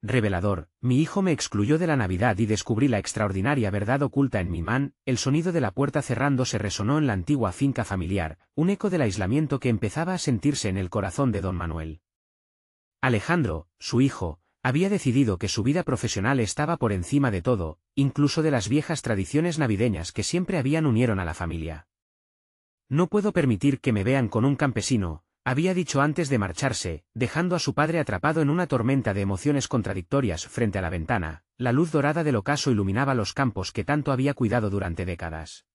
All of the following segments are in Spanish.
revelador, mi hijo me excluyó de la Navidad y descubrí la extraordinaria verdad oculta en mi man. El sonido de la puerta cerrándose resonó en la antigua finca familiar, un eco del aislamiento que empezaba a sentirse en el corazón de don Manuel. Alejandro, su hijo, había decidido que su vida profesional estaba por encima de todo, incluso de las viejas tradiciones navideñas que siempre unieron a la familia. No puedo permitir que me vean con un campesino, había dicho antes de marcharse, dejando a su padre atrapado en una tormenta de emociones contradictorias frente a la ventana. La luz dorada del ocaso iluminaba los campos que tanto había cuidado durante décadas.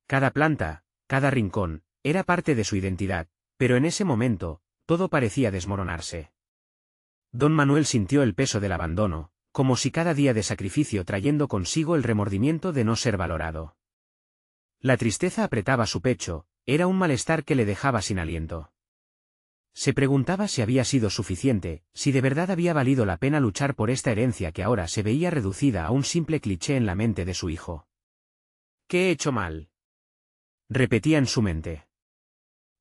Cada planta, cada rincón, era parte de su identidad, pero en ese momento, todo parecía desmoronarse. Don Manuel sintió el peso del abandono, como si cada día de sacrificio trayendo consigo el remordimiento de no ser valorado. La tristeza apretaba su pecho, era un malestar que le dejaba sin aliento. Se preguntaba si había sido suficiente, si de verdad había valido la pena luchar por esta herencia que ahora se veía reducida a un simple cliché en la mente de su hijo. ¿Qué he hecho mal?, repetía en su mente.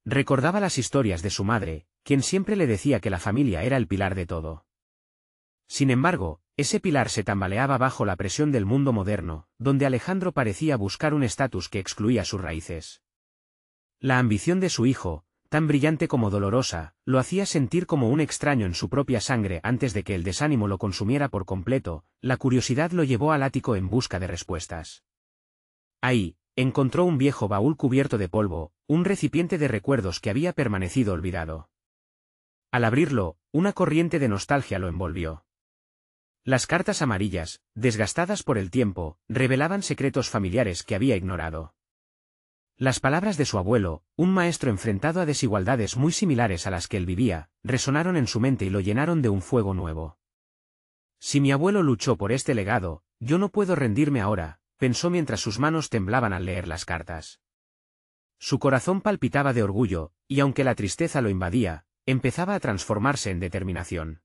Recordaba las historias de su madre, quien siempre le decía que la familia era el pilar de todo. Sin embargo, ese pilar se tambaleaba bajo la presión del mundo moderno, donde Alejandro parecía buscar un estatus que excluía sus raíces. La ambición de su hijo, tan brillante como dolorosa, lo hacía sentir como un extraño en su propia sangre antes de que el desánimo lo consumiera por completo. La curiosidad lo llevó al ático en busca de respuestas. Ahí, encontró un viejo baúl cubierto de polvo, un recipiente de recuerdos que había permanecido olvidado. Al abrirlo, una corriente de nostalgia lo envolvió. Las cartas amarillas, desgastadas por el tiempo, revelaban secretos familiares que había ignorado. Las palabras de su abuelo, un maestro enfrentado a desigualdades muy similares a las que él vivía, resonaron en su mente y lo llenaron de un fuego nuevo. Si mi abuelo luchó por este legado, yo no puedo rendirme ahora, pensó mientras sus manos temblaban al leer las cartas. Su corazón palpitaba de orgullo, y aunque la tristeza lo invadía, empezaba a transformarse en determinación.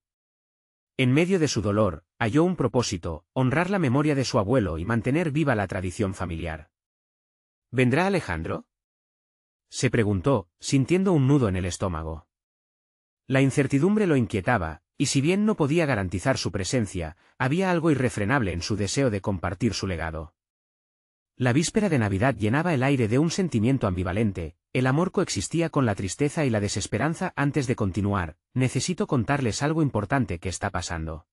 En medio de su dolor, halló un propósito: honrar la memoria de su abuelo y mantener viva la tradición familiar. ¿Vendrá Alejandro?, se preguntó, sintiendo un nudo en el estómago. La incertidumbre lo inquietaba, y si bien no podía garantizar su presencia, había algo irrefrenable en su deseo de compartir su legado. La víspera de Navidad llenaba el aire de un sentimiento ambivalente, el amor coexistía con la tristeza y la desesperanza. Antes de continuar, necesito contarles algo importante que está pasando.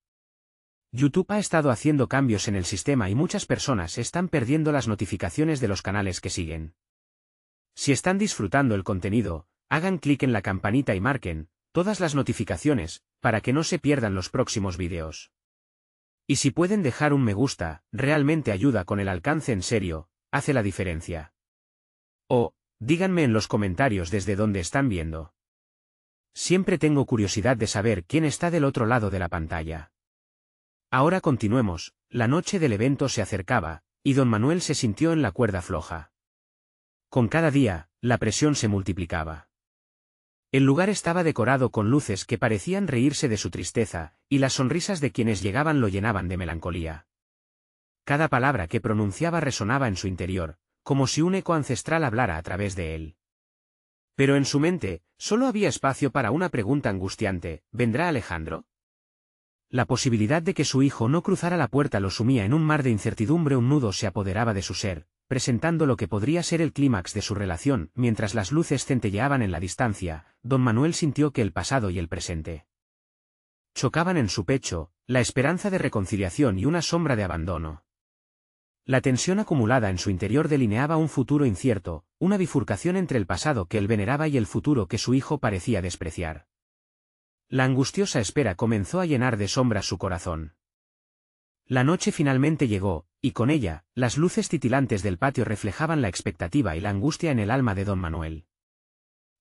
YouTube ha estado haciendo cambios en el sistema y muchas personas están perdiendo las notificaciones de los canales que siguen. Si están disfrutando el contenido, hagan clic en la campanita y marquen todas las notificaciones, para que no se pierdan los próximos vídeos. Y si pueden dejar un me gusta, realmente ayuda con el alcance, en serio, hace la diferencia. O, díganme en los comentarios desde dónde están viendo. Siempre tengo curiosidad de saber quién está del otro lado de la pantalla. Ahora continuemos. La noche del evento se acercaba, y don Manuel se sintió en la cuerda floja. Con cada día, la presión se multiplicaba. El lugar estaba decorado con luces que parecían reírse de su tristeza, y las sonrisas de quienes llegaban lo llenaban de melancolía. Cada palabra que pronunciaba resonaba en su interior, como si un eco ancestral hablara a través de él. Pero en su mente, solo había espacio para una pregunta angustiante: ¿vendrá Alejandro? La posibilidad de que su hijo no cruzara la puerta lo sumía en un mar de incertidumbre. Un nudo se apoderaba de su ser, presentando lo que podría ser el clímax de su relación. Mientras las luces centelleaban en la distancia, don Manuel sintió que el pasado y el presente chocaban en su pecho, la esperanza de reconciliación y una sombra de abandono. La tensión acumulada en su interior delineaba un futuro incierto, una bifurcación entre el pasado que él veneraba y el futuro que su hijo parecía despreciar. La angustiosa espera comenzó a llenar de sombras su corazón. La noche finalmente llegó, y con ella, las luces titilantes del patio reflejaban la expectativa y la angustia en el alma de don Manuel.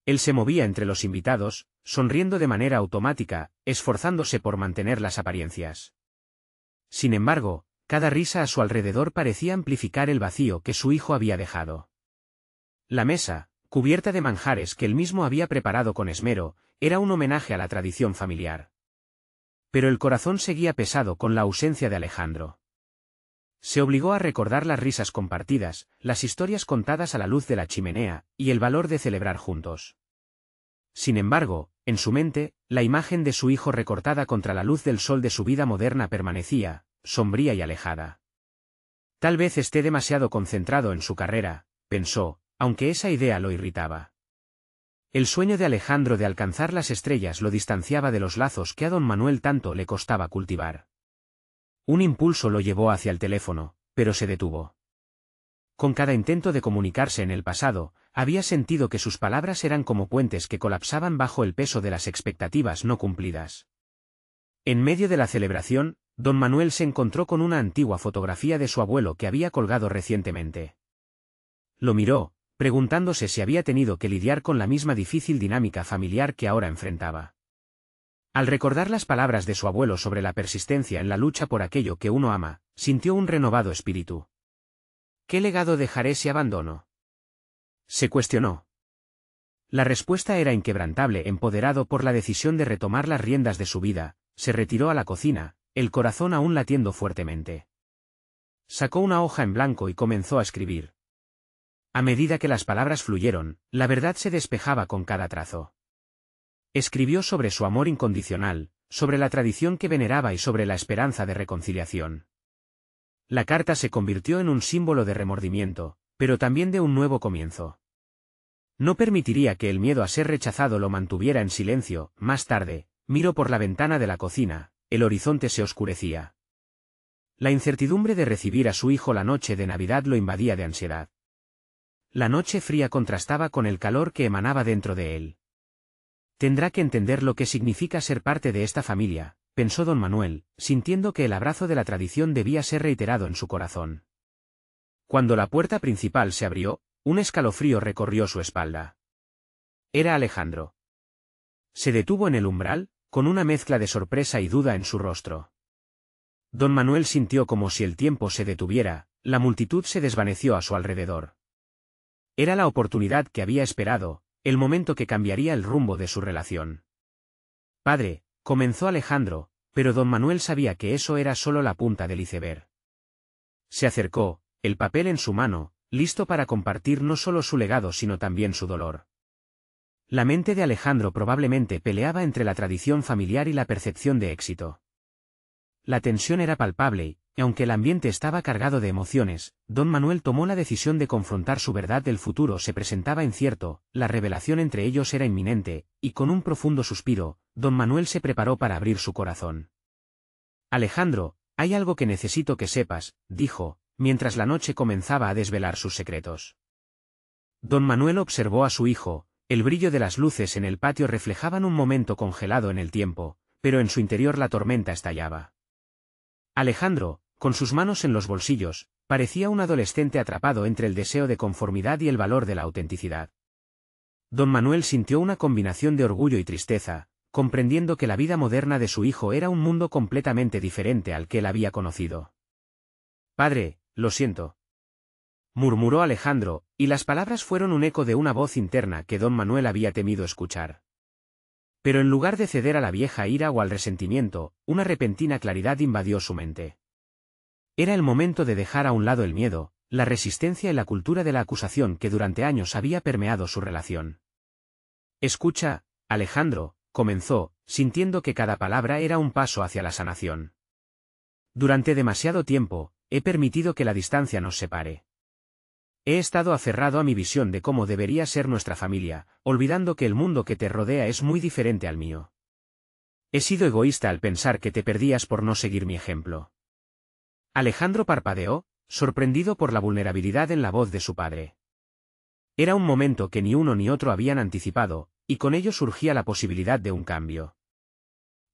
Él se movía entre los invitados, sonriendo de manera automática, esforzándose por mantener las apariencias. Sin embargo, cada risa a su alrededor parecía amplificar el vacío que su hijo había dejado. La mesa, cubierta de manjares que él mismo había preparado con esmero, era un homenaje a la tradición familiar. Pero el corazón seguía pesado con la ausencia de Alejandro. Se obligó a recordar las risas compartidas, las historias contadas a la luz de la chimenea, y el valor de celebrar juntos. Sin embargo, En su mente, la imagen de su hijo recortada contra la luz del sol de su vida moderna permanecía, sombría y alejada. Tal vez esté demasiado concentrado en su carrera, pensó, aunque esa idea lo irritaba. El sueño de Alejandro de alcanzar las estrellas lo distanciaba de los lazos que a don Manuel tanto le costaba cultivar. Un impulso lo llevó hacia el teléfono, pero se detuvo. Con cada intento de comunicarse en el pasado, había sentido que sus palabras eran como puentes que colapsaban bajo el peso de las expectativas no cumplidas. En medio de la celebración, don Manuel se encontró con una antigua fotografía de su abuelo que había colgado recientemente. Lo miró, preguntándose si había tenido que lidiar con la misma difícil dinámica familiar que ahora enfrentaba. Al recordar las palabras de su abuelo sobre la persistencia en la lucha por aquello que uno ama, sintió un renovado espíritu. ¿Qué legado dejaré si abandono?, se cuestionó. La respuesta era inquebrantable. Empoderado por la decisión de retomar las riendas de su vida, se retiró a la cocina, el corazón aún latiendo fuertemente. Sacó una hoja en blanco y comenzó a escribir. A medida que las palabras fluyeron, la verdad se despejaba con cada trazo. Escribió sobre su amor incondicional, sobre la tradición que veneraba y sobre la esperanza de reconciliación. La carta se convirtió en un símbolo de remordimiento, pero también de un nuevo comienzo. No permitiría que el miedo a ser rechazado lo mantuviera en silencio. Más tarde, miró por la ventana de la cocina, el horizonte se oscurecía. La incertidumbre de recibir a su hijo la noche de Navidad lo invadía de ansiedad. La noche fría contrastaba con el calor que emanaba dentro de él. Tendrá que entender lo que significa ser parte de esta familia, pensó don Manuel, sintiendo que el abrazo de la tradición debía ser reiterado en su corazón. Cuando la puerta principal se abrió, un escalofrío recorrió su espalda. Era Alejandro. Se detuvo en el umbral, con una mezcla de sorpresa y duda en su rostro. Don Manuel sintió como si el tiempo se detuviera, la multitud se desvaneció a su alrededor. Era la oportunidad que había esperado, el momento que cambiaría el rumbo de su relación. Padre, comenzó Alejandro, pero don Manuel sabía que eso era solo la punta del iceberg. Se acercó, el papel en su mano, listo para compartir no solo su legado sino también su dolor. La mente de Alejandro probablemente peleaba entre la tradición familiar y la percepción de éxito. La tensión era palpable, y aunque el ambiente estaba cargado de emociones, don Manuel tomó la decisión de confrontar su verdad. El futuro se presentaba incierto, la revelación entre ellos era inminente, y con un profundo suspiro, don Manuel se preparó para abrir su corazón. Alejandro, hay algo que necesito que sepas, dijo, mientras la noche comenzaba a desvelar sus secretos. Don Manuel observó a su hijo, el brillo de las luces en el patio reflejaban un momento congelado en el tiempo, pero en su interior la tormenta estallaba. Alejandro, con sus manos en los bolsillos, parecía un adolescente atrapado entre el deseo de conformidad y el valor de la autenticidad. Don Manuel sintió una combinación de orgullo y tristeza, comprendiendo que la vida moderna de su hijo era un mundo completamente diferente al que él había conocido. Padre, lo siento, murmuró Alejandro, y las palabras fueron un eco de una voz interna que don Manuel había temido escuchar. Pero en lugar de ceder a la vieja ira o al resentimiento, una repentina claridad invadió su mente. Era el momento de dejar a un lado el miedo, la resistencia y la cultura de la acusación que durante años había permeado su relación. Escucha, Alejandro, comenzó, sintiendo que cada palabra era un paso hacia la sanación. Durante demasiado tiempo, he permitido que la distancia nos separe. He estado aferrado a mi visión de cómo debería ser nuestra familia, olvidando que el mundo que te rodea es muy diferente al mío. He sido egoísta al pensar que te perdías por no seguir mi ejemplo. Alejandro parpadeó, sorprendido por la vulnerabilidad en la voz de su padre. Era un momento que ni uno ni otro habían anticipado, y con ello surgía la posibilidad de un cambio.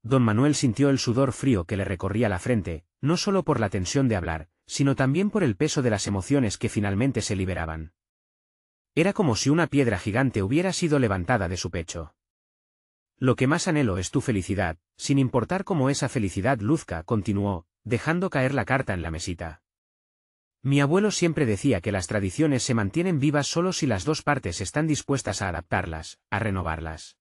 Don Manuel sintió el sudor frío que le recorría la frente, no solo por la tensión de hablar, sino también por el peso de las emociones que finalmente se liberaban. Era como si una piedra gigante hubiera sido levantada de su pecho. Lo que más anhelo es tu felicidad, sin importar cómo esa felicidad luzca, continuó, dejando caer la carta en la mesita. Mi abuelo siempre decía que las tradiciones se mantienen vivas solo si las dos partes están dispuestas a adaptarlas, a renovarlas.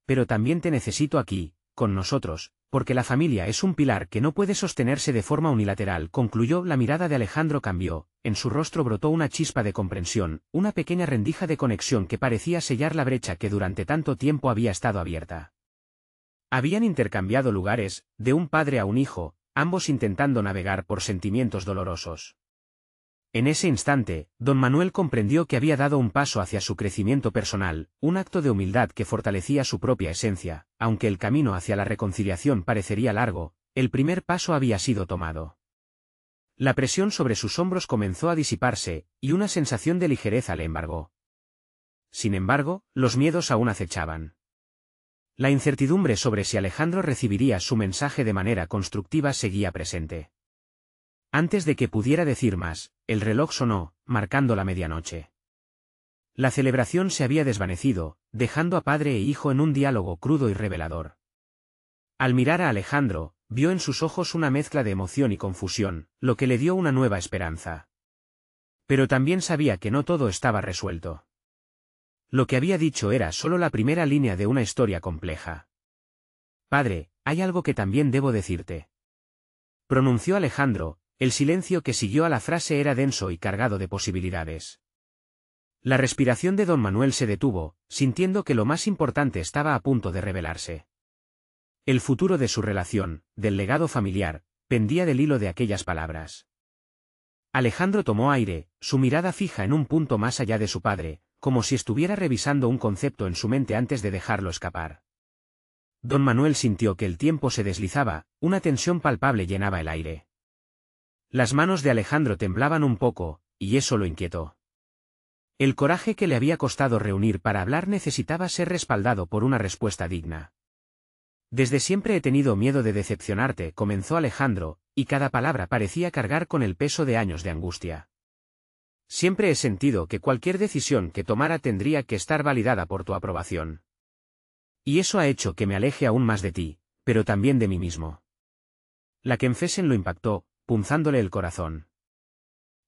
Pero también te necesito aquí, con nosotros, porque la familia es un pilar que no puede sostenerse de forma unilateral, concluyó. La mirada de Alejandro cambió, en su rostro brotó una chispa de comprensión, una pequeña rendija de conexión que parecía sellar la brecha que durante tanto tiempo había estado abierta. Habían intercambiado lugares, de un padre a un hijo, ambos intentando navegar por sentimientos dolorosos. En ese instante, don Manuel comprendió que había dado un paso hacia su crecimiento personal, un acto de humildad que fortalecía su propia esencia. Aunque el camino hacia la reconciliación parecería largo, el primer paso había sido tomado. La presión sobre sus hombros comenzó a disiparse, y una sensación de ligereza le embargó. Sin embargo, los miedos aún acechaban. La incertidumbre sobre si Alejandro recibiría su mensaje de manera constructiva seguía presente. Antes de que pudiera decir más, el reloj sonó, marcando la medianoche. La celebración se había desvanecido, dejando a padre e hijo en un diálogo crudo y revelador. Al mirar a Alejandro, vio en sus ojos una mezcla de emoción y confusión, lo que le dio una nueva esperanza. Pero también sabía que no todo estaba resuelto. Lo que había dicho era solo la primera línea de una historia compleja. «Padre, hay algo que también debo decirte», pronunció Alejandro. El silencio que siguió a la frase era denso y cargado de posibilidades. La respiración de don Manuel se detuvo, sintiendo que lo más importante estaba a punto de revelarse. El futuro de su relación, del legado familiar, pendía del hilo de aquellas palabras. Alejandro tomó aire, su mirada fija en un punto más allá de su padre, como si estuviera revisando un concepto en su mente antes de dejarlo escapar. Don Manuel sintió que el tiempo se deslizaba, una tensión palpable llenaba el aire. Las manos de Alejandro temblaban un poco, y eso lo inquietó. El coraje que le había costado reunir para hablar necesitaba ser respaldado por una respuesta digna. Desde siempre he tenido miedo de decepcionarte, comenzó Alejandro, y cada palabra parecía cargar con el peso de años de angustia. Siempre he sentido que cualquier decisión que tomara tendría que estar validada por tu aprobación. Y eso ha hecho que me aleje aún más de ti, pero también de mí mismo. La Confesen lo impactó, punzándole el corazón.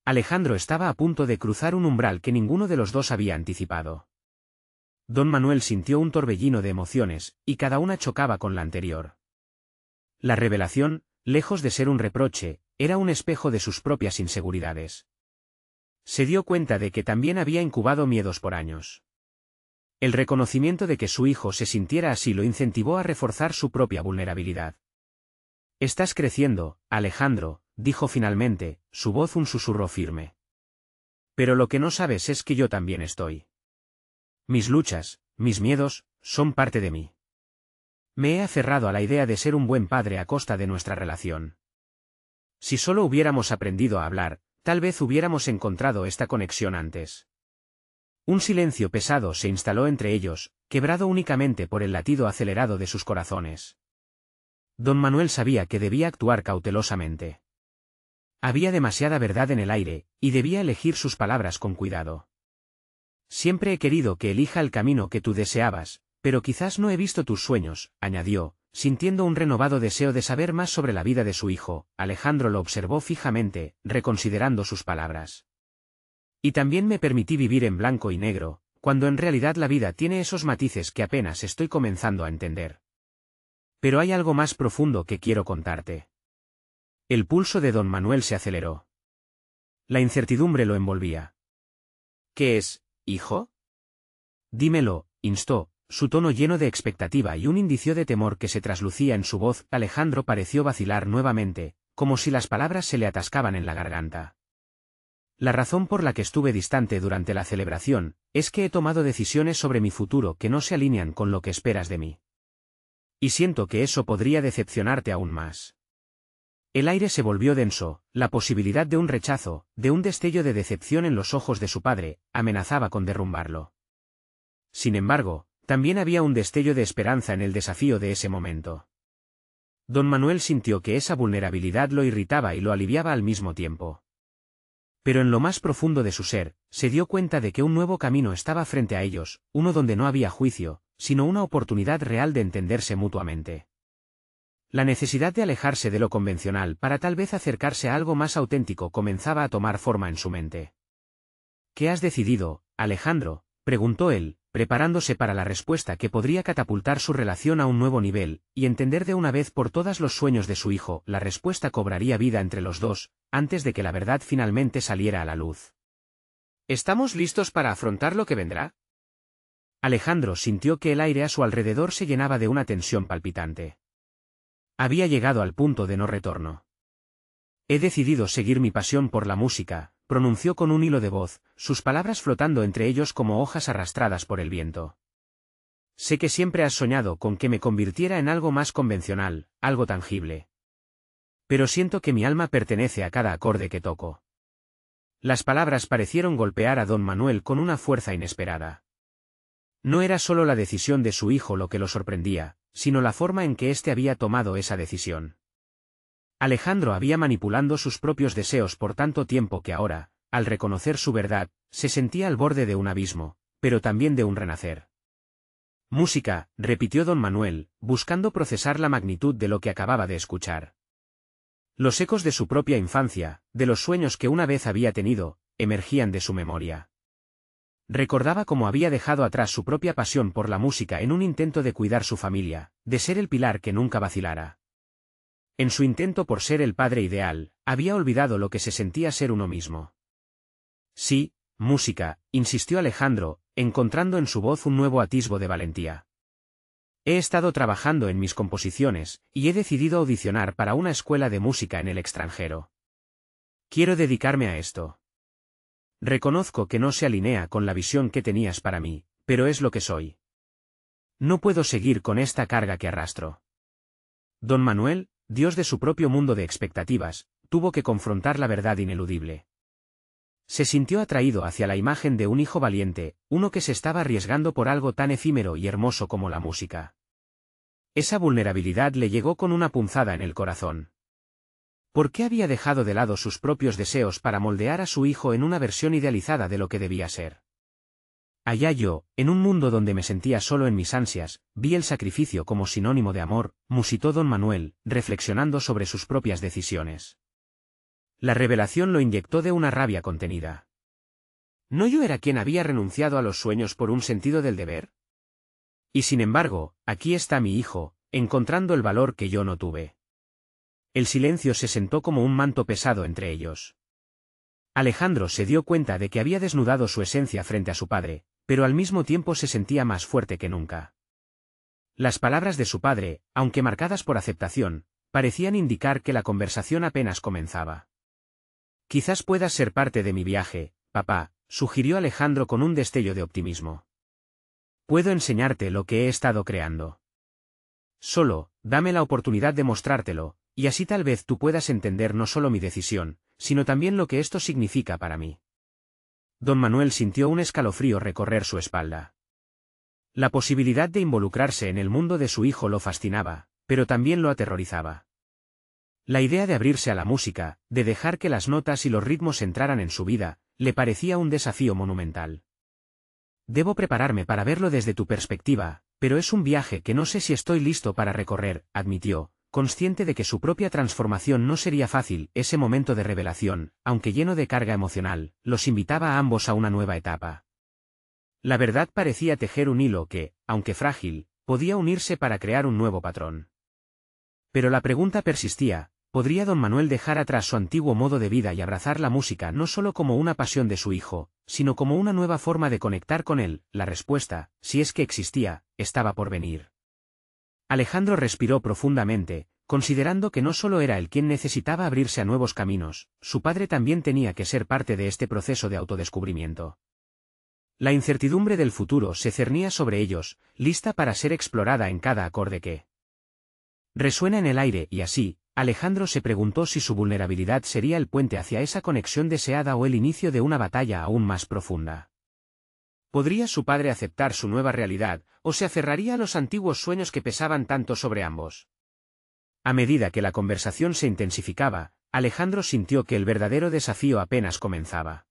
Alejandro estaba a punto de cruzar un umbral que ninguno de los dos había anticipado. Don Manuel sintió un torbellino de emociones, y cada una chocaba con la anterior. La revelación, lejos de ser un reproche, era un espejo de sus propias inseguridades. Se dio cuenta de que también había incubado miedos por años. El reconocimiento de que su hijo se sintiera así lo incentivó a reforzar su propia vulnerabilidad. «Estás creciendo, Alejandro», dijo finalmente, su voz un susurro firme. «Pero lo que no sabes es que yo también estoy. Mis luchas, mis miedos, son parte de mí. Me he aferrado a la idea de ser un buen padre a costa de nuestra relación. Si solo hubiéramos aprendido a hablar, tal vez hubiéramos encontrado esta conexión antes». Un silencio pesado se instaló entre ellos, quebrado únicamente por el latido acelerado de sus corazones. Don Manuel sabía que debía actuar cautelosamente. Había demasiada verdad en el aire, y debía elegir sus palabras con cuidado. «Siempre he querido que elija el camino que tú deseabas, pero quizás no he visto tus sueños», añadió, sintiendo un renovado deseo de saber más sobre la vida de su hijo. Alejandro lo observó fijamente, reconsiderando sus palabras. «Y también me permití vivir en blanco y negro, cuando en realidad la vida tiene esos matices que apenas estoy comenzando a entender. Pero hay algo más profundo que quiero contarte». El pulso de don Manuel se aceleró. La incertidumbre lo envolvía. «¿Qué es, hijo?» «Dímelo», instó, su tono lleno de expectativa y un indicio de temor que se traslucía en su voz. Alejandro pareció vacilar nuevamente, como si las palabras se le atascaban en la garganta. «La razón por la que estuve distante durante la celebración, es que he tomado decisiones sobre mi futuro que no se alinean con lo que esperas de mí. Y siento que eso podría decepcionarte aún más». El aire se volvió denso, la posibilidad de un rechazo, de un destello de decepción en los ojos de su padre, amenazaba con derrumbarlo. Sin embargo, también había un destello de esperanza en el desafío de ese momento. Don Manuel sintió que esa vulnerabilidad lo irritaba y lo aliviaba al mismo tiempo. Pero en lo más profundo de su ser, se dio cuenta de que un nuevo camino estaba frente a ellos, uno donde no había juicio, sino una oportunidad real de entenderse mutuamente. La necesidad de alejarse de lo convencional para tal vez acercarse a algo más auténtico comenzaba a tomar forma en su mente. «¿Qué has decidido, Alejandro?», preguntó él, preparándose para la respuesta que podría catapultar su relación a un nuevo nivel, y entender de una vez por todas los sueños de su hijo. La respuesta cobraría vida entre los dos, antes de que la verdad finalmente saliera a la luz. ¿Estamos listos para afrontar lo que vendrá? Alejandro sintió que el aire a su alrededor se llenaba de una tensión palpitante. Había llegado al punto de no retorno. He decidido seguir mi pasión por la música, pronunció con un hilo de voz, sus palabras flotando entre ellos como hojas arrastradas por el viento. Sé que siempre has soñado con que me convirtiera en algo más convencional, algo tangible. Pero siento que mi alma pertenece a cada acorde que toco. Las palabras parecieron golpear a don Manuel con una fuerza inesperada. No era solo la decisión de su hijo lo que lo sorprendía, sino la forma en que éste había tomado esa decisión. Alejandro había manipulado sus propios deseos por tanto tiempo que ahora, al reconocer su verdad, se sentía al borde de un abismo, pero también de un renacer. Música, repitió don Manuel, buscando procesar la magnitud de lo que acababa de escuchar. Los ecos de su propia infancia, de los sueños que una vez había tenido, emergían de su memoria. Recordaba cómo había dejado atrás su propia pasión por la música en un intento de cuidar su familia, de ser el pilar que nunca vacilara. En su intento por ser el padre ideal, había olvidado lo que se sentía ser uno mismo. Sí, música, insistió Alejandro, encontrando en su voz un nuevo atisbo de valentía. He estado trabajando en mis composiciones, y he decidido audicionar para una escuela de música en el extranjero. Quiero dedicarme a esto. Reconozco que no se alinea con la visión que tenías para mí, pero es lo que soy. No puedo seguir con esta carga que arrastro. Don Manuel, Dios de su propio mundo de expectativas, tuvo que confrontar la verdad ineludible. Se sintió atraído hacia la imagen de un hijo valiente, uno que se estaba arriesgando por algo tan efímero y hermoso como la música. Esa vulnerabilidad le llegó con una punzada en el corazón. ¿Por qué había dejado de lado sus propios deseos para moldear a su hijo en una versión idealizada de lo que debía ser? Allá yo, en un mundo donde me sentía solo en mis ansias, vi el sacrificio como sinónimo de amor, musitó don Manuel, reflexionando sobre sus propias decisiones. La revelación lo inyectó de una rabia contenida. ¿No yo era quien había renunciado a los sueños por un sentido del deber? Y sin embargo, aquí está mi hijo, encontrando el valor que yo no tuve. El silencio se sentó como un manto pesado entre ellos. Alejandro se dio cuenta de que había desnudado su esencia frente a su padre, pero al mismo tiempo se sentía más fuerte que nunca. Las palabras de su padre, aunque marcadas por aceptación, parecían indicar que la conversación apenas comenzaba. Quizás puedas ser parte de mi viaje, papá, sugirió Alejandro con un destello de optimismo. Puedo enseñarte lo que he estado creando. Solo, dame la oportunidad de mostrártelo, y así tal vez tú puedas entender no solo mi decisión, sino también lo que esto significa para mí. Don Manuel sintió un escalofrío recorrer su espalda. La posibilidad de involucrarse en el mundo de su hijo lo fascinaba, pero también lo aterrorizaba. La idea de abrirse a la música, de dejar que las notas y los ritmos entraran en su vida, le parecía un desafío monumental. Debo prepararme para verlo desde tu perspectiva, pero es un viaje que no sé si estoy listo para recorrer, admitió, consciente de que su propia transformación no sería fácil. Ese momento de revelación, aunque lleno de carga emocional, los invitaba a ambos a una nueva etapa. La verdad parecía tejer un hilo que, aunque frágil, podía unirse para crear un nuevo patrón. Pero la pregunta persistía: ¿podría don Manuel dejar atrás su antiguo modo de vida y abrazar la música no solo como una pasión de su hijo, sino como una nueva forma de conectar con él? La respuesta, si es que existía, estaba por venir. Alejandro respiró profundamente, considerando que no solo era él quien necesitaba abrirse a nuevos caminos, su padre también tenía que ser parte de este proceso de autodescubrimiento. La incertidumbre del futuro se cernía sobre ellos, lista para ser explorada en cada acorde que resuena en el aire, y así, Alejandro se preguntó si su vulnerabilidad sería el puente hacia esa conexión deseada o el inicio de una batalla aún más profunda. ¿Podría su padre aceptar su nueva realidad, o se aferraría a los antiguos sueños que pesaban tanto sobre ambos? A medida que la conversación se intensificaba, Alejandro sintió que el verdadero desafío apenas comenzaba.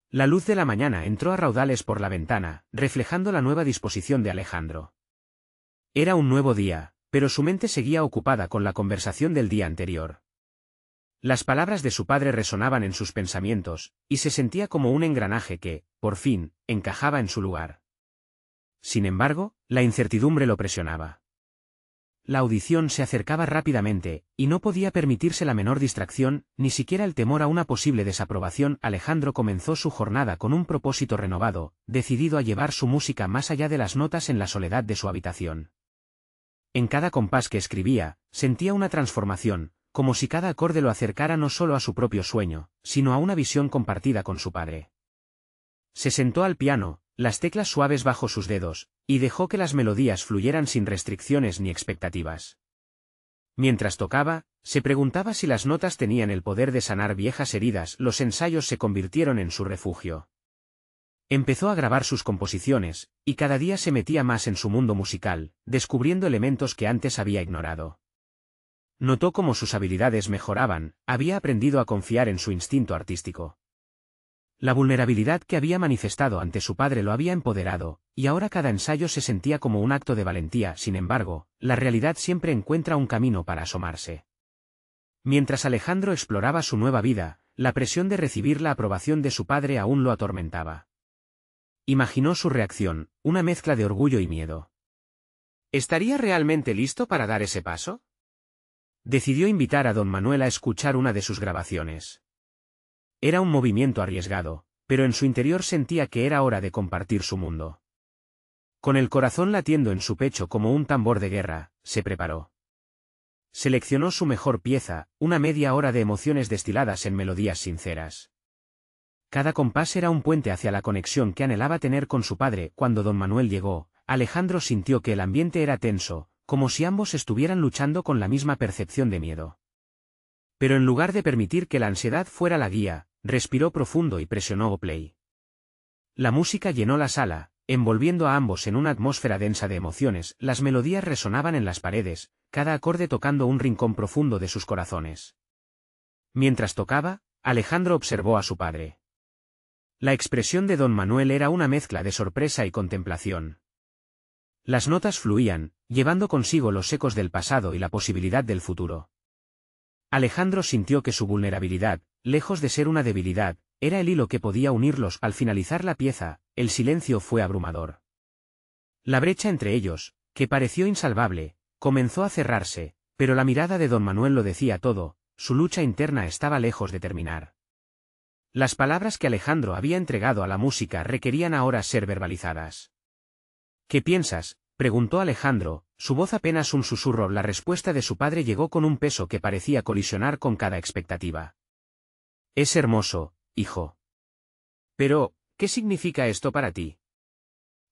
La luz de la mañana entró a raudales por la ventana, reflejando la nueva disposición de Alejandro. Era un nuevo día, pero su mente seguía ocupada con la conversación del día anterior. Las palabras de su padre resonaban en sus pensamientos, y se sentía como un engranaje que, por fin, encajaba en su lugar. Sin embargo, la incertidumbre lo presionaba. La audición se acercaba rápidamente, y no podía permitirse la menor distracción, ni siquiera el temor a una posible desaprobación. Alejandro comenzó su jornada con un propósito renovado, decidido a llevar su música más allá de las notas en la soledad de su habitación. En cada compás que escribía, sentía una transformación, como si cada acorde lo acercara no solo a su propio sueño, sino a una visión compartida con su padre. Se sentó al piano, las teclas suaves bajo sus dedos, y dejó que las melodías fluyeran sin restricciones ni expectativas. Mientras tocaba, se preguntaba si las notas tenían el poder de sanar viejas heridas. Los ensayos se convirtieron en su refugio. Empezó a grabar sus composiciones, y cada día se metía más en su mundo musical, descubriendo elementos que antes había ignorado. Notó cómo sus habilidades mejoraban, había aprendido a confiar en su instinto artístico. La vulnerabilidad que había manifestado ante su padre lo había empoderado, y ahora cada ensayo se sentía como un acto de valentía. Sin embargo, la realidad siempre encuentra un camino para asomarse. Mientras Alejandro exploraba su nueva vida, la presión de recibir la aprobación de su padre aún lo atormentaba. Imaginó su reacción, una mezcla de orgullo y miedo. ¿Estaría realmente listo para dar ese paso? Decidió invitar a don Manuel a escuchar una de sus grabaciones. Era un movimiento arriesgado, pero en su interior sentía que era hora de compartir su mundo. Con el corazón latiendo en su pecho como un tambor de guerra, se preparó. Seleccionó su mejor pieza, una media hora de emociones destiladas en melodías sinceras. Cada compás era un puente hacia la conexión que anhelaba tener con su padre. Cuando don Manuel llegó, Alejandro sintió que el ambiente era tenso, como si ambos estuvieran luchando con la misma percepción de miedo. Pero en lugar de permitir que la ansiedad fuera la guía, respiró profundo y presionó play. La música llenó la sala, envolviendo a ambos en una atmósfera densa de emociones. Las melodías resonaban en las paredes, cada acorde tocando un rincón profundo de sus corazones. Mientras tocaba, Alejandro observó a su padre. La expresión de don Manuel era una mezcla de sorpresa y contemplación. Las notas fluían, llevando consigo los ecos del pasado y la posibilidad del futuro. Alejandro sintió que su vulnerabilidad, lejos de ser una debilidad, era el hilo que podía unirlos. Al finalizar la pieza, el silencio fue abrumador. La brecha entre ellos, que pareció insalvable, comenzó a cerrarse, pero la mirada de don Manuel lo decía todo, su lucha interna estaba lejos de terminar. Las palabras que Alejandro había entregado a la música requerían ahora ser verbalizadas. ¿Qué piensas?, preguntó Alejandro, su voz apenas un susurro. La respuesta de su padre llegó con un peso que parecía colisionar con cada expectativa. Es hermoso, hijo. Pero, ¿qué significa esto para ti?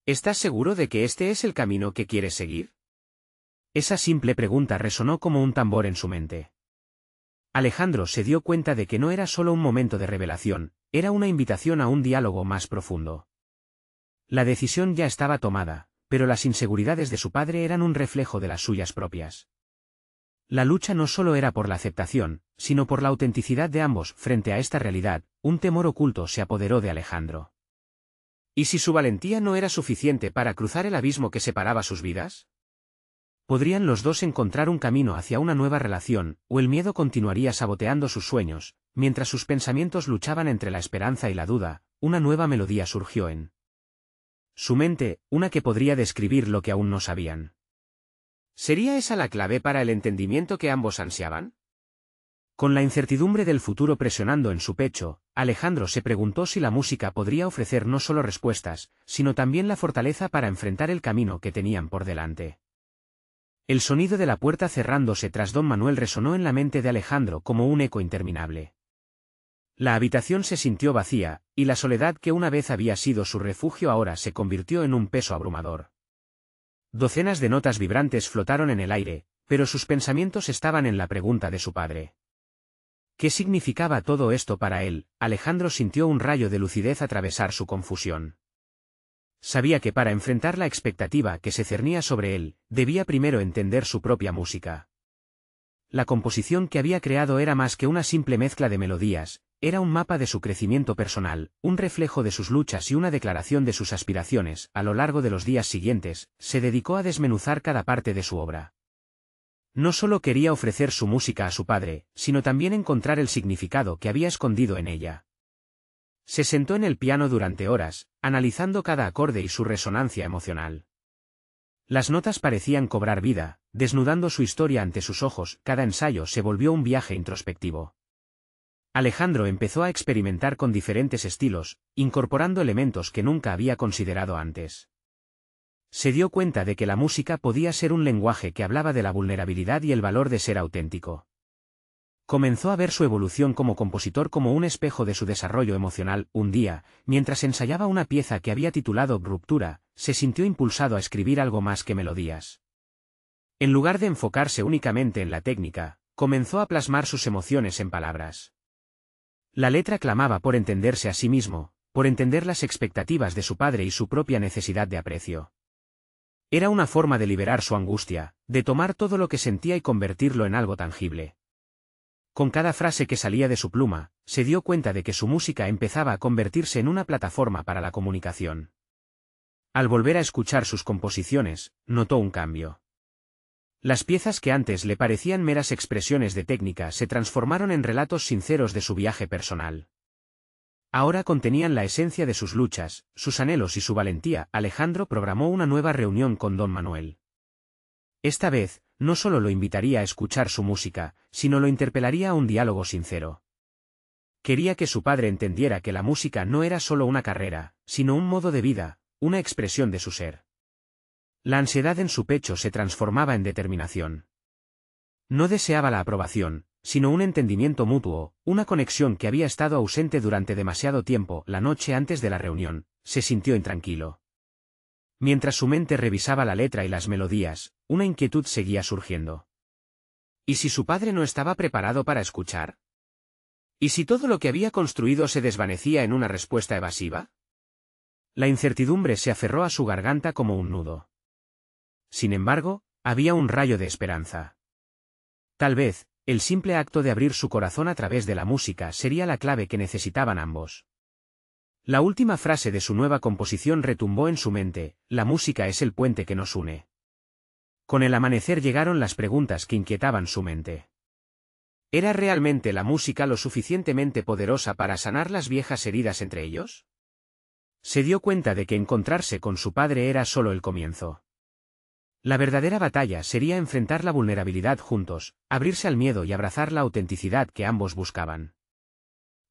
¿Estás seguro de que este es el camino que quieres seguir? Esa simple pregunta resonó como un tambor en su mente. Alejandro se dio cuenta de que no era solo un momento de revelación, era una invitación a un diálogo más profundo. La decisión ya estaba tomada, pero las inseguridades de su padre eran un reflejo de las suyas propias. La lucha no solo era por la aceptación, sino por la autenticidad de ambos. Frente a esta realidad, un temor oculto se apoderó de Alejandro. ¿Y si su valentía no era suficiente para cruzar el abismo que separaba sus vidas? ¿Podrían los dos encontrar un camino hacia una nueva relación, o el miedo continuaría saboteando sus sueños? Mientras sus pensamientos luchaban entre la esperanza y la duda, una nueva melodía surgió en su mente, una que podría describir lo que aún no sabían. ¿Sería esa la clave para el entendimiento que ambos ansiaban? Con la incertidumbre del futuro presionando en su pecho, Alejandro se preguntó si la música podría ofrecer no solo respuestas, sino también la fortaleza para enfrentar el camino que tenían por delante. El sonido de la puerta cerrándose tras don Manuel resonó en la mente de Alejandro como un eco interminable. La habitación se sintió vacía, y la soledad que una vez había sido su refugio ahora se convirtió en un peso abrumador. Docenas de notas vibrantes flotaron en el aire, pero sus pensamientos estaban en la pregunta de su padre. ¿Qué significaba todo esto para él? Alejandro sintió un rayo de lucidez atravesar su confusión. Sabía que para enfrentar la expectativa que se cernía sobre él, debía primero entender su propia música. La composición que había creado era más que una simple mezcla de melodías, era un mapa de su crecimiento personal, un reflejo de sus luchas y una declaración de sus aspiraciones. A lo largo de los días siguientes, se dedicó a desmenuzar cada parte de su obra. No solo quería ofrecer su música a su padre, sino también encontrar el significado que había escondido en ella. Se sentó en el piano durante horas, analizando cada acorde y su resonancia emocional. Las notas parecían cobrar vida, desnudando su historia ante sus ojos. Cada ensayo se volvió un viaje introspectivo. Alejandro empezó a experimentar con diferentes estilos, incorporando elementos que nunca había considerado antes. Se dio cuenta de que la música podía ser un lenguaje que hablaba de la vulnerabilidad y el valor de ser auténtico. Comenzó a ver su evolución como compositor como un espejo de su desarrollo emocional. Un día, mientras ensayaba una pieza que había titulado Ruptura, se sintió impulsado a escribir algo más que melodías. En lugar de enfocarse únicamente en la técnica, comenzó a plasmar sus emociones en palabras. La letra clamaba por entenderse a sí mismo, por entender las expectativas de su padre y su propia necesidad de aprecio. Era una forma de liberar su angustia, de tomar todo lo que sentía y convertirlo en algo tangible. Con cada frase que salía de su pluma, se dio cuenta de que su música empezaba a convertirse en una plataforma para la comunicación. Al volver a escuchar sus composiciones, notó un cambio. Las piezas que antes le parecían meras expresiones de técnica se transformaron en relatos sinceros de su viaje personal. Ahora contenían la esencia de sus luchas, sus anhelos y su valentía. Alejandro programó una nueva reunión con don Manuel. Esta vez, no solo lo invitaría a escuchar su música, sino lo interpelaría a un diálogo sincero. Quería que su padre entendiera que la música no era solo una carrera, sino un modo de vida, una expresión de su ser. La ansiedad en su pecho se transformaba en determinación. No deseaba la aprobación, sino un entendimiento mutuo, una conexión que había estado ausente durante demasiado tiempo. La noche antes de la reunión, se sintió intranquilo. Mientras su mente revisaba la letra y las melodías, una inquietud seguía surgiendo. ¿Y si su padre no estaba preparado para escuchar? ¿Y si todo lo que había construido se desvanecía en una respuesta evasiva? La incertidumbre se aferró a su garganta como un nudo. Sin embargo, había un rayo de esperanza. Tal vez, el simple acto de abrir su corazón a través de la música sería la clave que necesitaban ambos. La última frase de su nueva composición retumbó en su mente: la música es el puente que nos une. Con el amanecer llegaron las preguntas que inquietaban su mente. ¿Era realmente la música lo suficientemente poderosa para sanar las viejas heridas entre ellos? Se dio cuenta de que encontrarse con su padre era solo el comienzo. La verdadera batalla sería enfrentar la vulnerabilidad juntos, abrirse al miedo y abrazar la autenticidad que ambos buscaban.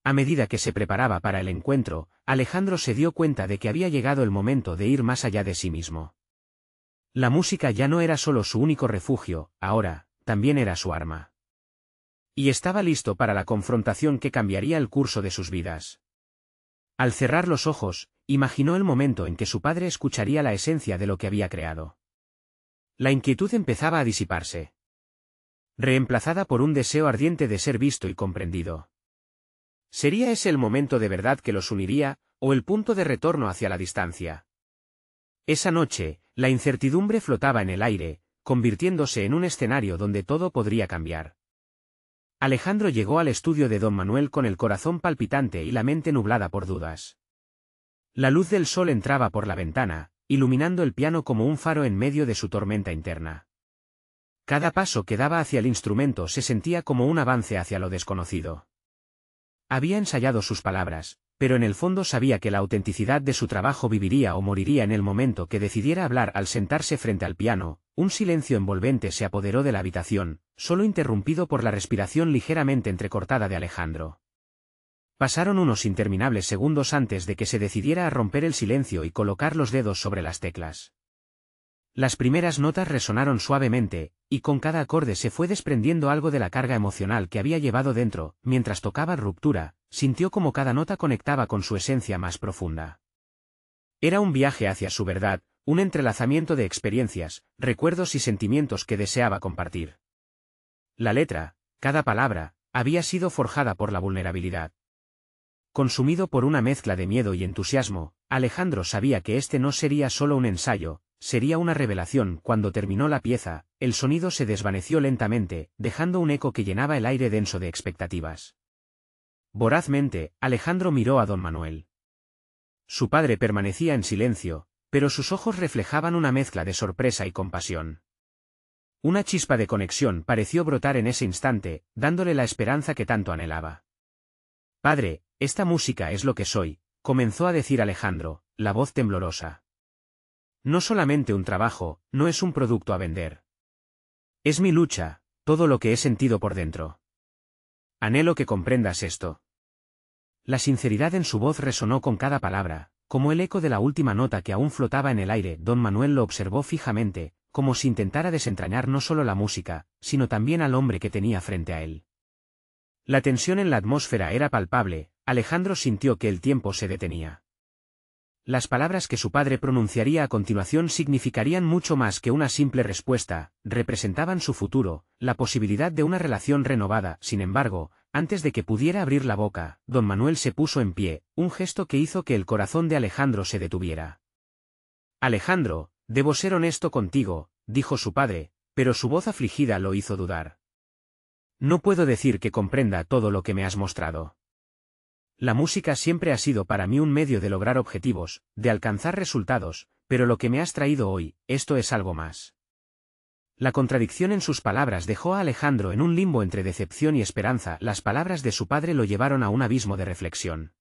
A medida que se preparaba para el encuentro, Alejandro se dio cuenta de que había llegado el momento de ir más allá de sí mismo. La música ya no era solo su único refugio, ahora, también era su arma. Y estaba listo para la confrontación que cambiaría el curso de sus vidas. Al cerrar los ojos, imaginó el momento en que su padre escucharía la esencia de lo que había creado. La inquietud empezaba a disiparse, reemplazada por un deseo ardiente de ser visto y comprendido. ¿Sería ese el momento de verdad que los uniría, o el punto de retorno hacia la distancia? Esa noche, la incertidumbre flotaba en el aire, convirtiéndose en un escenario donde todo podría cambiar. Alejandro llegó al estudio de don Manuel con el corazón palpitante y la mente nublada por dudas. La luz del sol entraba por la ventana, iluminando el piano como un faro en medio de su tormenta interna. Cada paso que daba hacia el instrumento se sentía como un avance hacia lo desconocido. Había ensayado sus palabras, pero en el fondo sabía que la autenticidad de su trabajo viviría o moriría en el momento que decidiera hablar. Al sentarse frente al piano, un silencio envolvente se apoderó de la habitación, solo interrumpido por la respiración ligeramente entrecortada de Alejandro. Pasaron unos interminables segundos antes de que se decidiera a romper el silencio y colocar los dedos sobre las teclas. Las primeras notas resonaron suavemente, y con cada acorde se fue desprendiendo algo de la carga emocional que había llevado dentro. Mientras tocaba Ruptura, sintió como cada nota conectaba con su esencia más profunda. Era un viaje hacia su verdad, un entrelazamiento de experiencias, recuerdos y sentimientos que deseaba compartir. La letra, cada palabra, había sido forjada por la vulnerabilidad. Consumido por una mezcla de miedo y entusiasmo, Alejandro sabía que este no sería solo un ensayo, sería una revelación. Cuando terminó la pieza, el sonido se desvaneció lentamente, dejando un eco que llenaba el aire denso de expectativas. Vorazmente, Alejandro miró a don Manuel. Su padre permanecía en silencio, pero sus ojos reflejaban una mezcla de sorpresa y compasión. Una chispa de conexión pareció brotar en ese instante, dándole la esperanza que tanto anhelaba. «Padre, esta música es lo que soy», comenzó a decir Alejandro, la voz temblorosa. No solamente un trabajo, no es un producto a vender. Es mi lucha, todo lo que he sentido por dentro. Anhelo que comprendas esto. La sinceridad en su voz resonó con cada palabra, como el eco de la última nota que aún flotaba en el aire. Don Manuel lo observó fijamente, como si intentara desentrañar no solo la música, sino también al hombre que tenía frente a él. La tensión en la atmósfera era palpable. Alejandro sintió que el tiempo se detenía. Las palabras que su padre pronunciaría a continuación significarían mucho más que una simple respuesta, representaban su futuro, la posibilidad de una relación renovada. Sin embargo, antes de que pudiera abrir la boca, don Manuel se puso en pie, un gesto que hizo que el corazón de Alejandro se detuviera. Alejandro, debo ser honesto contigo, dijo su padre, pero su voz afligida lo hizo dudar. No puedo decir que comprenda todo lo que me has mostrado. La música siempre ha sido para mí un medio de lograr objetivos, de alcanzar resultados, pero lo que me has traído hoy, esto es algo más. La contradicción en sus palabras dejó a Alejandro en un limbo entre decepción y esperanza. Las palabras de su padre lo llevaron a un abismo de reflexión.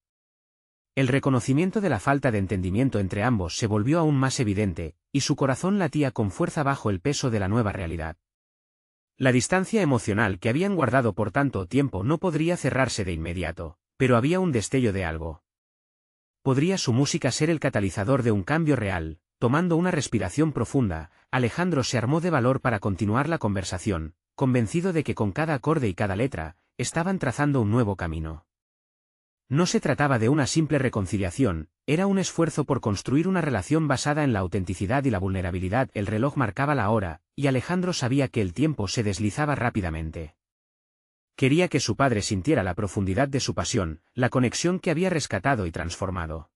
El reconocimiento de la falta de entendimiento entre ambos se volvió aún más evidente, y su corazón latía con fuerza bajo el peso de la nueva realidad. La distancia emocional que habían guardado por tanto tiempo no podría cerrarse de inmediato. Pero había un destello de algo. ¿Podría su música ser el catalizador de un cambio real? Tomando una respiración profunda, Alejandro se armó de valor para continuar la conversación, convencido de que con cada acorde y cada letra, estaban trazando un nuevo camino. No se trataba de una simple reconciliación, era un esfuerzo por construir una relación basada en la autenticidad y la vulnerabilidad. El reloj marcaba la hora, y Alejandro sabía que el tiempo se deslizaba rápidamente. Quería que su padre sintiera la profundidad de su pasión, la conexión que había rescatado y transformado.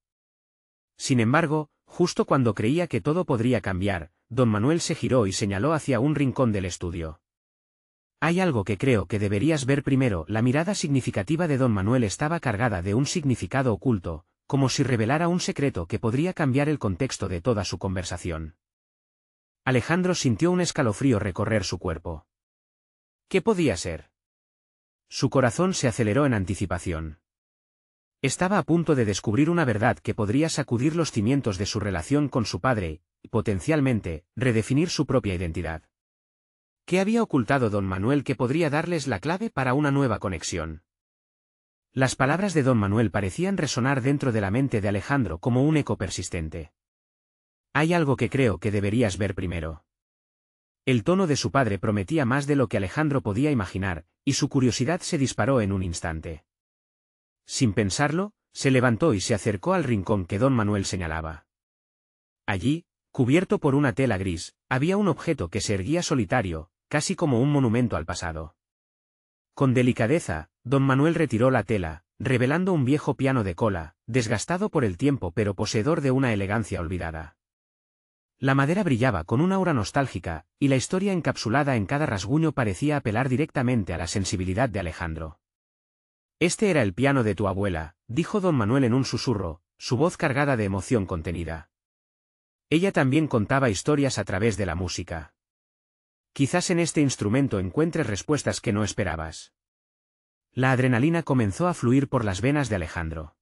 Sin embargo, justo cuando creía que todo podría cambiar, don Manuel se giró y señaló hacia un rincón del estudio. Hay algo que creo que deberías ver primero. La mirada significativa de don Manuel estaba cargada de un significado oculto, como si revelara un secreto que podría cambiar el contexto de toda su conversación. Alejandro sintió un escalofrío recorrer su cuerpo. ¿Qué podía ser? Su corazón se aceleró en anticipación. Estaba a punto de descubrir una verdad que podría sacudir los cimientos de su relación con su padre, y, potencialmente, redefinir su propia identidad. ¿Qué había ocultado don Manuel que podría darles la clave para una nueva conexión? Las palabras de don Manuel parecían resonar dentro de la mente de Alejandro como un eco persistente. Hay algo que creo que deberías ver primero. El tono de su padre prometía más de lo que Alejandro podía imaginar, y su curiosidad se disparó en un instante. Sin pensarlo, se levantó y se acercó al rincón que don Manuel señalaba. Allí, cubierto por una tela gris, había un objeto que se erguía solitario, casi como un monumento al pasado. Con delicadeza, don Manuel retiró la tela, revelando un viejo piano de cola, desgastado por el tiempo pero poseedor de una elegancia olvidada. La madera brillaba con una aura nostálgica, y la historia encapsulada en cada rasguño parecía apelar directamente a la sensibilidad de Alejandro. Este era el piano de tu abuela, dijo don Manuel en un susurro, su voz cargada de emoción contenida. Ella también contaba historias a través de la música. Quizás en este instrumento encuentres respuestas que no esperabas. La adrenalina comenzó a fluir por las venas de Alejandro.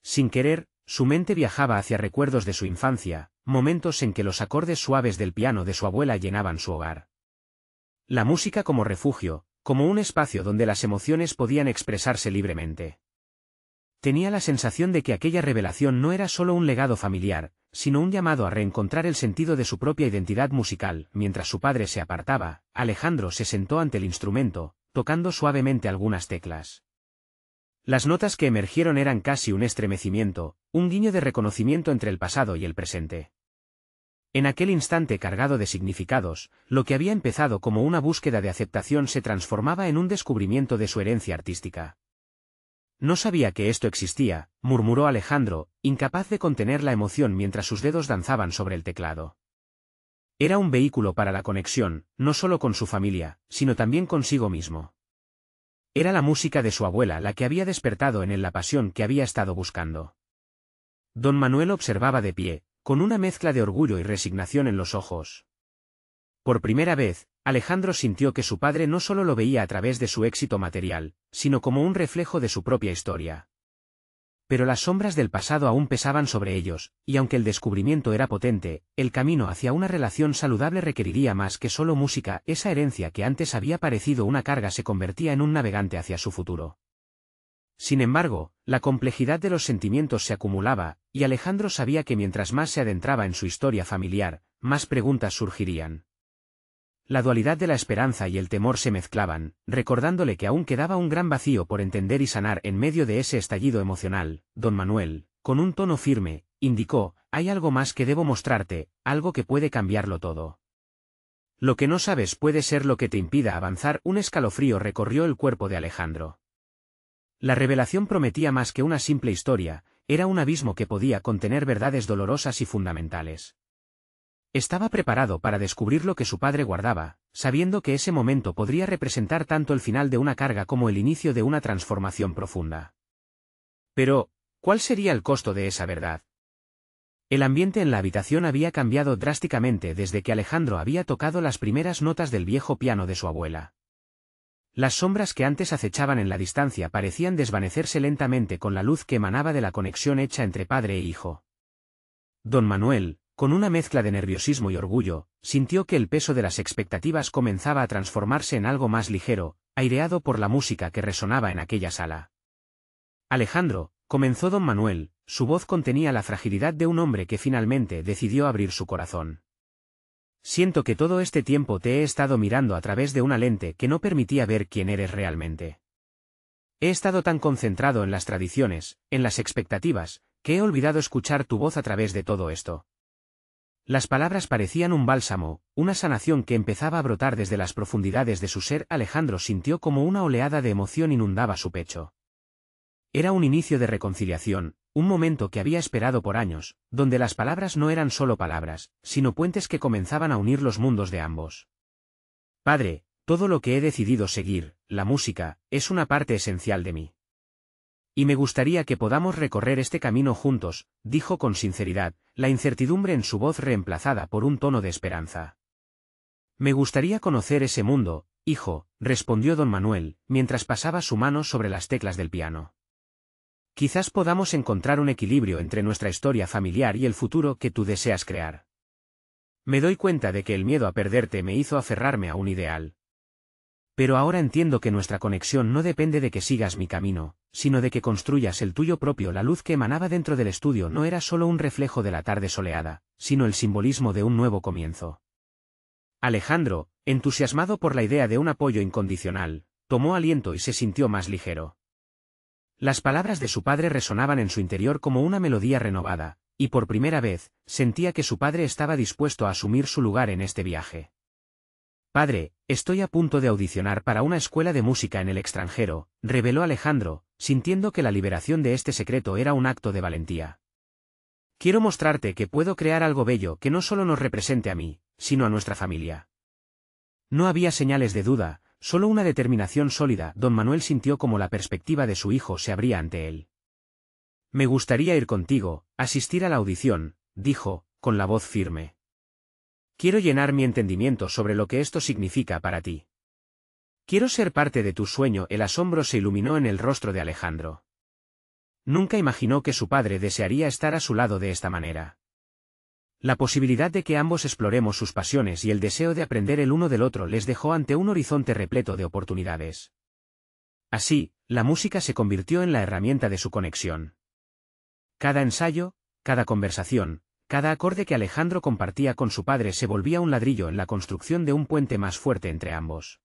Sin querer, su mente viajaba hacia recuerdos de su infancia, momentos en que los acordes suaves del piano de su abuela llenaban su hogar. La música como refugio, como un espacio donde las emociones podían expresarse libremente. Tenía la sensación de que aquella revelación no era solo un legado familiar, sino un llamado a reencontrar el sentido de su propia identidad musical. Mientras su padre se apartaba, Alejandro se sentó ante el instrumento, tocando suavemente algunas teclas. Las notas que emergieron eran casi un estremecimiento, un guiño de reconocimiento entre el pasado y el presente. En aquel instante cargado de significados, lo que había empezado como una búsqueda de aceptación se transformaba en un descubrimiento de su herencia artística. No sabía que esto existía, murmuró Alejandro, incapaz de contener la emoción mientras sus dedos danzaban sobre el teclado. Era un vehículo para la conexión, no solo con su familia, sino también consigo mismo. Era la música de su abuela la que había despertado en él la pasión que había estado buscando. Don Manuel observaba de pie, con una mezcla de orgullo y resignación en los ojos. Por primera vez, Alejandro sintió que su padre no solo lo veía a través de su éxito material, sino como un reflejo de su propia historia. Pero las sombras del pasado aún pesaban sobre ellos, y aunque el descubrimiento era potente, el camino hacia una relación saludable requeriría más que solo música. Esa herencia que antes había parecido una carga se convertía en un navegante hacia su futuro. Sin embargo, la complejidad de los sentimientos se acumulaba, y Alejandro sabía que mientras más se adentraba en su historia familiar, más preguntas surgirían. La dualidad de la esperanza y el temor se mezclaban, recordándole que aún quedaba un gran vacío por entender y sanar. En medio de ese estallido emocional, don Manuel, con un tono firme, indicó: «Hay algo más que debo mostrarte, algo que puede cambiarlo todo. Lo que no sabes puede ser lo que te impida avanzar». Un escalofrío recorrió el cuerpo de Alejandro. La revelación prometía más que una simple historia, era un abismo que podía contener verdades dolorosas y fundamentales. Estaba preparado para descubrir lo que su padre guardaba, sabiendo que ese momento podría representar tanto el final de una carga como el inicio de una transformación profunda. Pero, ¿cuál sería el costo de esa verdad? El ambiente en la habitación había cambiado drásticamente desde que Alejandro había tocado las primeras notas del viejo piano de su abuela. Las sombras que antes acechaban en la distancia parecían desvanecerse lentamente con la luz que emanaba de la conexión hecha entre padre e hijo. Don Manuel, con una mezcla de nerviosismo y orgullo, sintió que el peso de las expectativas comenzaba a transformarse en algo más ligero, aireado por la música que resonaba en aquella sala. «Alejandro», comenzó don Manuel, su voz contenía la fragilidad de un hombre que finalmente decidió abrir su corazón. «Siento que todo este tiempo te he estado mirando a través de una lente que no permitía ver quién eres realmente. He estado tan concentrado en las tradiciones, en las expectativas, que he olvidado escuchar tu voz a través de todo esto». Las palabras parecían un bálsamo, una sanación que empezaba a brotar desde las profundidades de su ser. Alejandro sintió como una oleada de emoción inundaba su pecho. Era un inicio de reconciliación, un momento que había esperado por años, donde las palabras no eran solo palabras, sino puentes que comenzaban a unir los mundos de ambos. «Padre, todo lo que he decidido seguir, la música, es una parte esencial de mí. Y me gustaría que podamos recorrer este camino juntos», dijo con sinceridad, la incertidumbre en su voz reemplazada por un tono de esperanza. «Me gustaría conocer ese mundo, hijo», respondió don Manuel, mientras pasaba su mano sobre las teclas del piano. «Quizás podamos encontrar un equilibrio entre nuestra historia familiar y el futuro que tú deseas crear. Me doy cuenta de que el miedo a perderte me hizo aferrarme a un ideal. Pero ahora entiendo que nuestra conexión no depende de que sigas mi camino, sino de que construyas el tuyo propio». La luz que emanaba dentro del estudio no era solo un reflejo de la tarde soleada, sino el simbolismo de un nuevo comienzo. Alejandro, entusiasmado por la idea de un apoyo incondicional, tomó aliento y se sintió más ligero. Las palabras de su padre resonaban en su interior como una melodía renovada, y por primera vez, sentía que su padre estaba dispuesto a asumir su lugar en este viaje. «Padre, estoy a punto de audicionar para una escuela de música en el extranjero», reveló Alejandro, sintiendo que la liberación de este secreto era un acto de valentía. «Quiero mostrarte que puedo crear algo bello que no solo nos represente a mí, sino a nuestra familia». No había señales de duda, solo una determinación sólida. Don Manuel sintió como la perspectiva de su hijo se abría ante él. «Me gustaría ir contigo, asistir a la audición», dijo, con la voz firme. «Quiero llenar mi entendimiento sobre lo que esto significa para ti. Quiero ser parte de tu sueño». El asombro se iluminó en el rostro de Alejandro. Nunca imaginó que su padre desearía estar a su lado de esta manera. La posibilidad de que ambos exploremos sus pasiones y el deseo de aprender el uno del otro les dejó ante un horizonte repleto de oportunidades. Así, la música se convirtió en la herramienta de su conexión. Cada ensayo, cada conversación, cada acorde que Alejandro compartía con su padre se volvía un ladrillo en la construcción de un puente más fuerte entre ambos.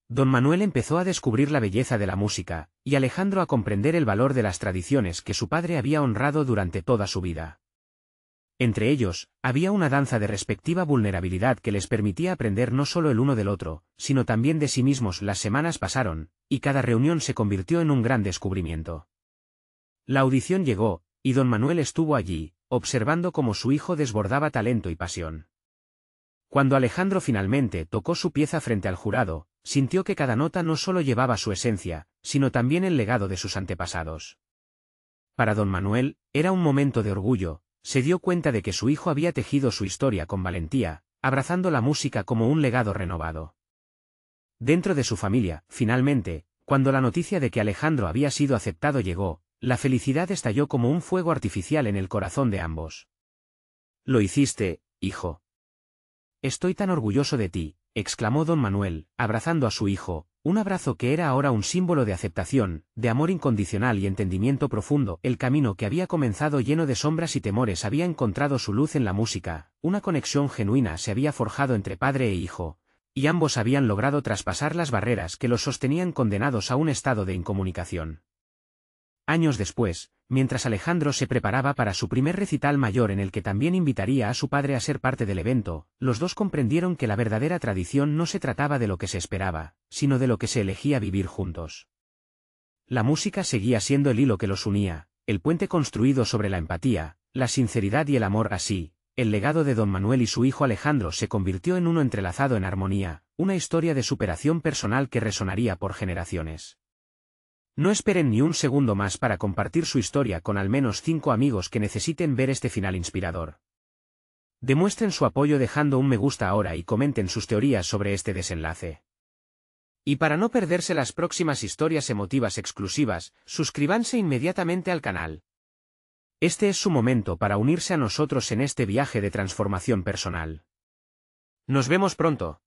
Don Manuel empezó a descubrir la belleza de la música, y Alejandro a comprender el valor de las tradiciones que su padre había honrado durante toda su vida. Entre ellos, había una danza de respectiva vulnerabilidad que les permitía aprender no solo el uno del otro, sino también de sí mismos. Las semanas pasaron, y cada reunión se convirtió en un gran descubrimiento. La audición llegó, y don Manuel estuvo allí, observando cómo su hijo desbordaba talento y pasión. Cuando Alejandro finalmente tocó su pieza frente al jurado, sintió que cada nota no solo llevaba su esencia, sino también el legado de sus antepasados. Para don Manuel, era un momento de orgullo. Se dio cuenta de que su hijo había tejido su historia con valentía, abrazando la música como un legado renovado. Dentro de su familia, finalmente, cuando la noticia de que Alejandro había sido aceptado llegó, La felicidad estalló como un fuego artificial en el corazón de ambos. «Lo hiciste, hijo. Estoy tan orgulloso de ti», exclamó don Manuel, abrazando a su hijo, un abrazo que era ahora un símbolo de aceptación, de amor incondicional y entendimiento profundo. El camino que había comenzado lleno de sombras y temores había encontrado su luz en la música, una conexión genuina se había forjado entre padre e hijo, y ambos habían logrado traspasar las barreras que los sostenían condenados a un estado de incomunicación. Años después, mientras Alejandro se preparaba para su primer recital mayor en el que también invitaría a su padre a ser parte del evento, los dos comprendieron que la verdadera tradición no se trataba de lo que se esperaba, sino de lo que se elegía vivir juntos. La música seguía siendo el hilo que los unía, el puente construido sobre la empatía, la sinceridad y el amor. Así, el legado de don Manuel y su hijo Alejandro se convirtió en uno entrelazado en armonía, una historia de superación personal que resonaría por generaciones. No esperen ni un segundo más para compartir su historia con al menos 5 amigos que necesiten ver este final inspirador. Demuestren su apoyo dejando un me gusta ahora y comenten sus teorías sobre este desenlace. Y para no perderse las próximas historias emotivas exclusivas, suscríbanse inmediatamente al canal. Este es su momento para unirse a nosotros en este viaje de transformación personal. Nos vemos pronto.